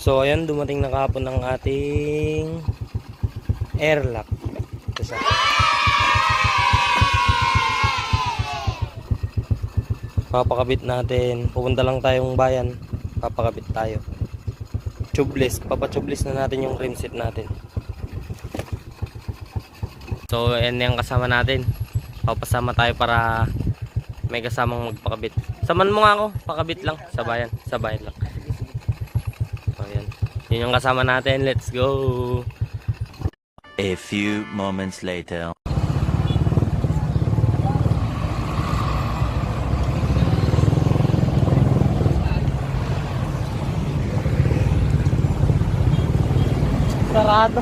So ayan, dumating na kahapon ng ating airlock. Ito siya. Papakabit natin. Pupunta lang tayong bayan. Papakabit tayo. Tubeless. Papatubeless na natin yung rim set natin. So ayan yung kasama natin. Papasama tayo para may kasamang magpakabit. Saman mo nga ako. Pakabit lang. Sa bayan. Sa bayan lang. Yun yung kasama natin. Let's go. A few moments later. Sarado.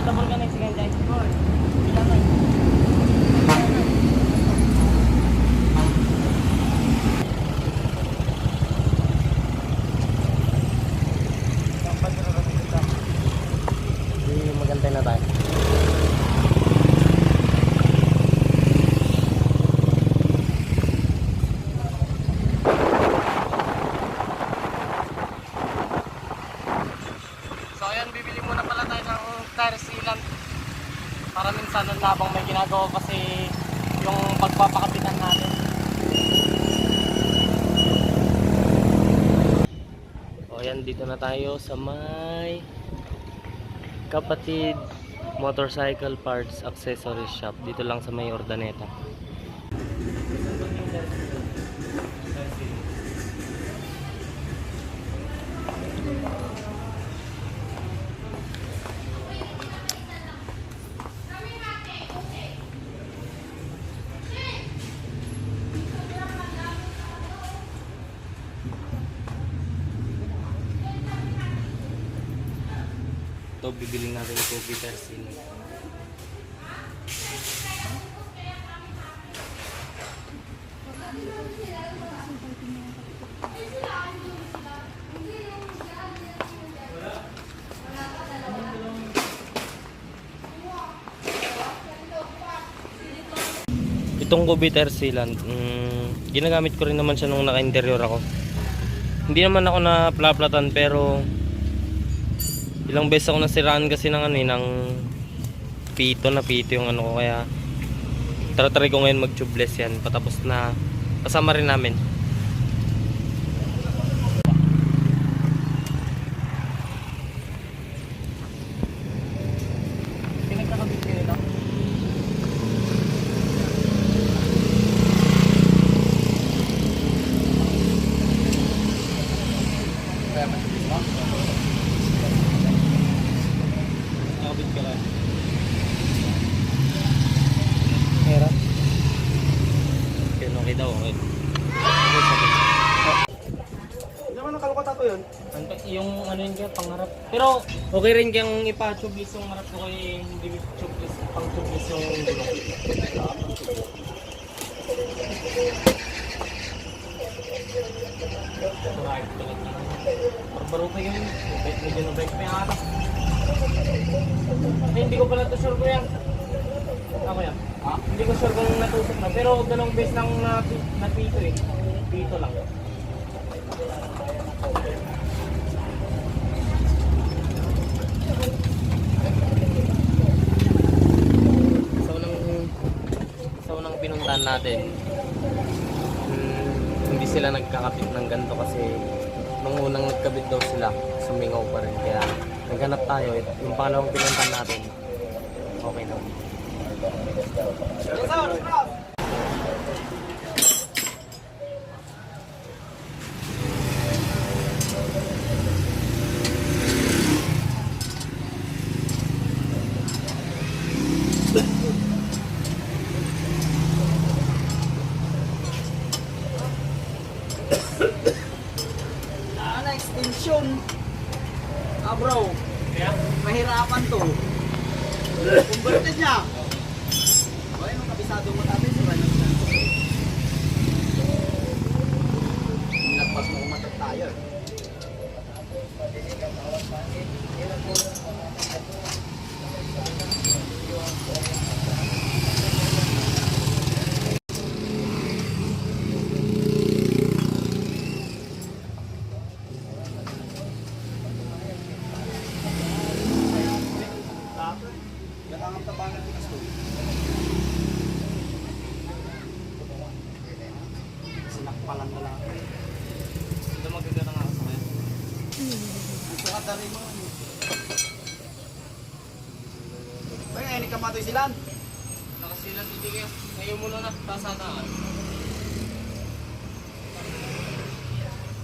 Double ka next second guys. Magantay na tayo. So ayan, bibili muna pala tayo ng tire sealant para minsan habang may ginagawa kasi yung pagpapakapitan natin. O ayan, dito na tayo sa may Kapatid Motorcycle Parts Accessories Shop. Dito lang sa may Ordaneta. Ito, bibiling natin ito bitter seal. Itong bitter sealant, ginagamit ko rin naman siya nung naka-interior ako. Hindi naman ako na-plaplatan pero ilang beses ako nasiraan kasi ng ng pito yung ano ko, kaya try ko ngayon mag-tubeless yan patapos na kasama rin namin. Pinagkakabit ko nito. Kaya matubis mo? Nakabit ka lang. Mera? Okay daw, okay. Hindi naman nakalukot ako yun. Yung ano yun kaya, pangharap. Pero okay rin kayang ipa-tubeless yung harap ko kaya hindi tubeless, pang-tubeless yung gulong. Barbaro pa yun. Medyo na-break pa yung atas. Hindi ko pala ito sure ko yan. Ako yan. Hindi ko sure kung natusok na. Pero dalawang beses lang napito eh. Pito lang. Sa unang pinuntahan natin, hindi sila nagkakapit ng ganito kasi nung unang nagkabit daw sila, sumingaw pa rin. Kaya naghanap tayo. Yung pangalawang pinuntahan natin, okay na. Extension. Bro. Kaya? Mahirapan to. Converted niya. Okay, nung kabisado mo natin si Ryan. Nagpas mo kumatot tayo. palang na lang. Ito magagana nga sa kanya. Gusto ka dari mo. Ay, ini kamatoy silan. Nakasilan hindi kayo. Ngayon muna na, tasataan.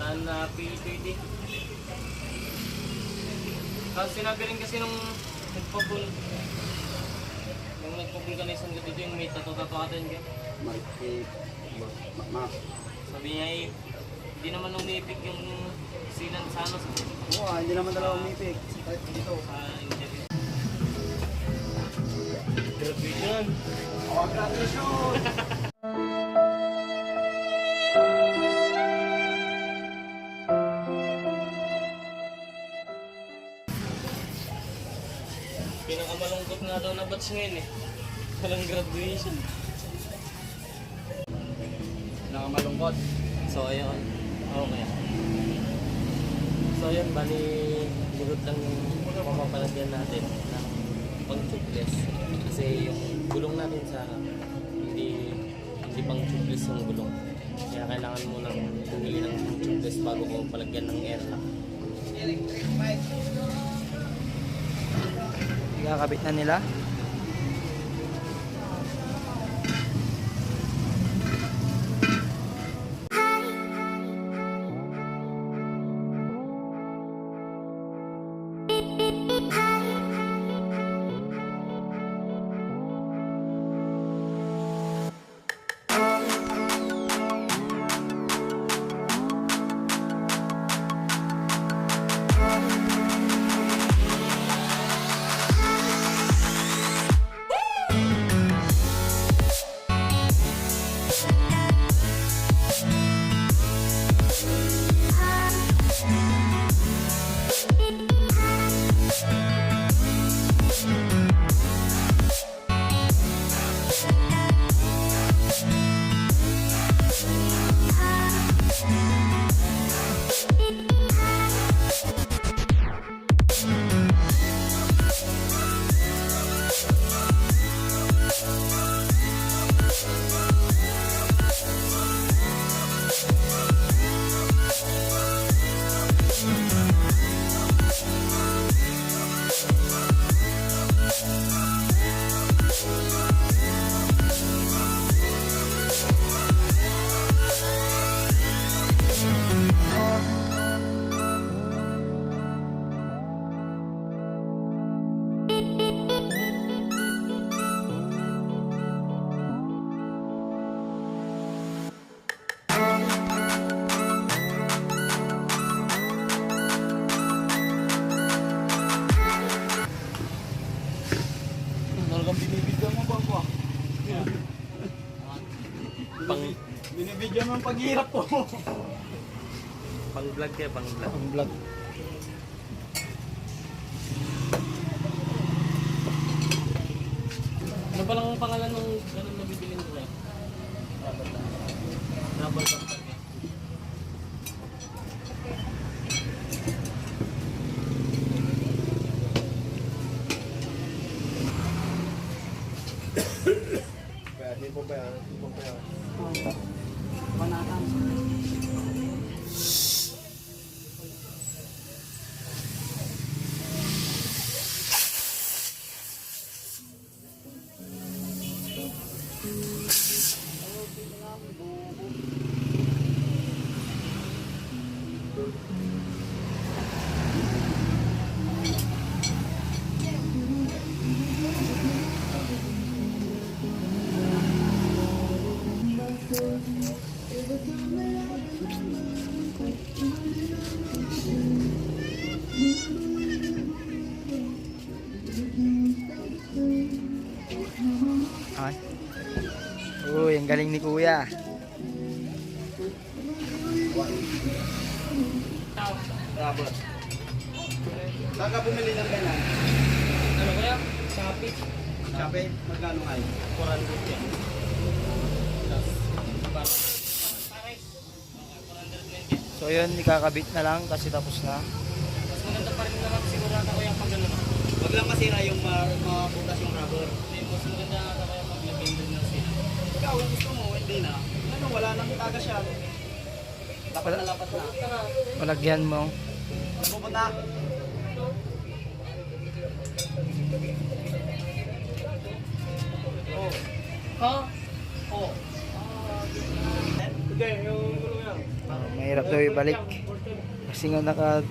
Saan na PL20? Kasi sinabi rin kasi nung nagpabul. Nung nagpabulganisan ka dito yung may tato-tato atin ka. Sabi niya eh, hindi naman umipik yung silan sa ano. Oo, hindi naman talaga umipik. Dito. Sa interview. Graduation. Oh, graduation! Pinakamalungkot nga daw na batch ngayon eh. Walang graduation. Nakamalungkot. So ayun. Okay. So ayun, bali lugod lang yung mamapalagyan natin ng pang-tubeless. Kasi yung gulong natin sa hindi pang-tubeless yung gulong. Kaya kailangan mo nang bumili ng tubeless bago ko palagyan ng air lock. Electric bike. Ikakabit na nila. Talagang binibidyan mo ba ako? Pang Binibidyan mo ang paghirap ko. vlog kaya pang vlog. Ang vlog. Ano pa lang ang pangalan ng ganun na bibilin ko eh? Rubber band. Panatang. Ay. Uy, ang galing ni Kuya. Rubber. Saan ka bumili ng ganyan? Ano kaya? Shopee. Shopee? Magkano kayo? 400 yan. Plus. Diba? So yun, ikakabit na lang kasi tapos na. Mas maganda pa rin naman sigurado ko yung pag gano'n. Wag lang masira yung mabutas yung rubber. Mas maganda ata kaya pag nag-ended na sila. Ikaw, kung gusto mo, hindi na. Ano, wala nang tagas siya. Lapat na lapat na. Palagyan mo. Pupunta. Mahirap daw ibalik. Kasi nga naka...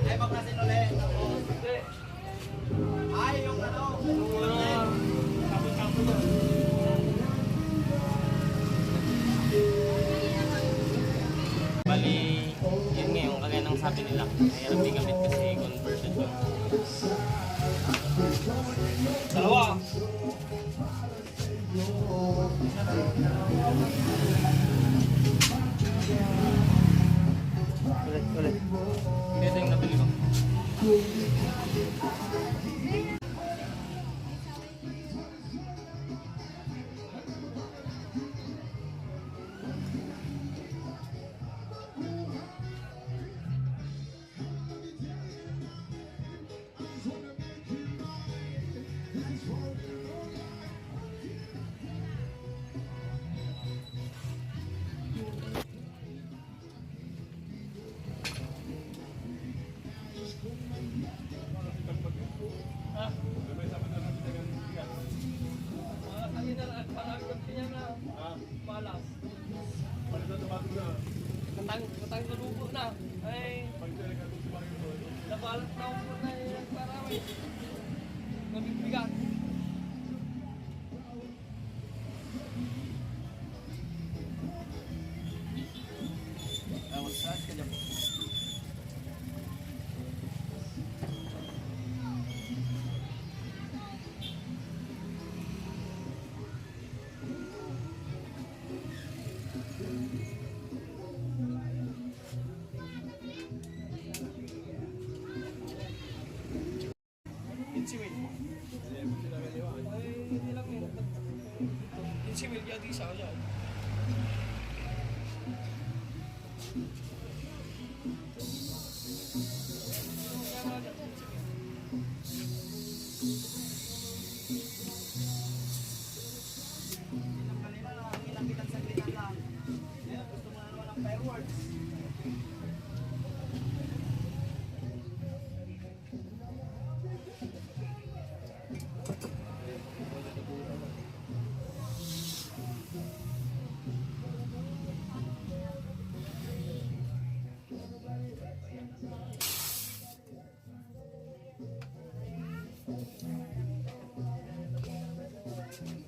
Ay, paklasin ulit. Ay, yung ano. Bali, yun nga yung kagaya ng sabi nila. Mahirap din gamit kasi converted yun. Dalawa! Ulit. Ito yung nabili ko. Matang kalubo na. Ay, nabalat na ako po na yung paraway. Nabibigat. Saan ka dyan?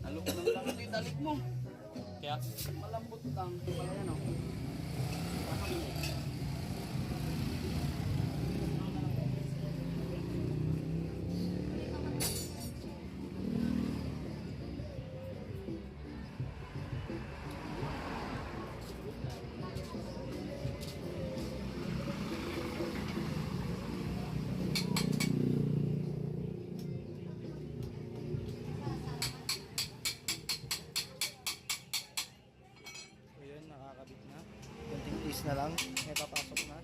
Naluknang lang ito yung dalik mo. Kaya, Malambot lang. Ayan o. Ayun, nakakabit na. Kunting is na lang. May papasok na.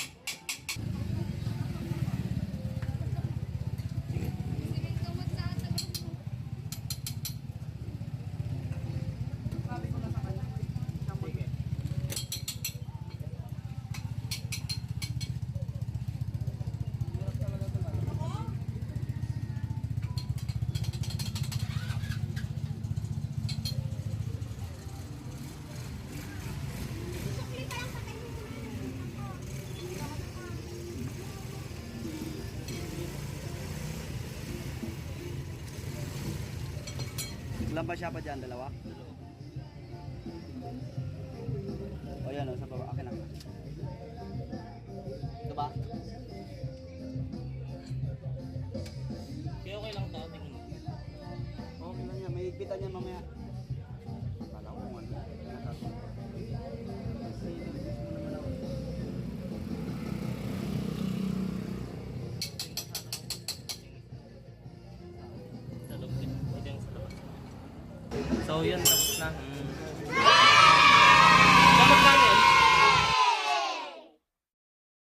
Ilan ba siya pa dyan? Dalawa? O yan o, sa baba. Akin lang. Ito ba? kaya okay lang ito. Tingin mo. Okay lang yan. May higpitan yan mamaya. Kala ko kung ano. Sa loob din. Ito yung sa labas. So yun, tapos na.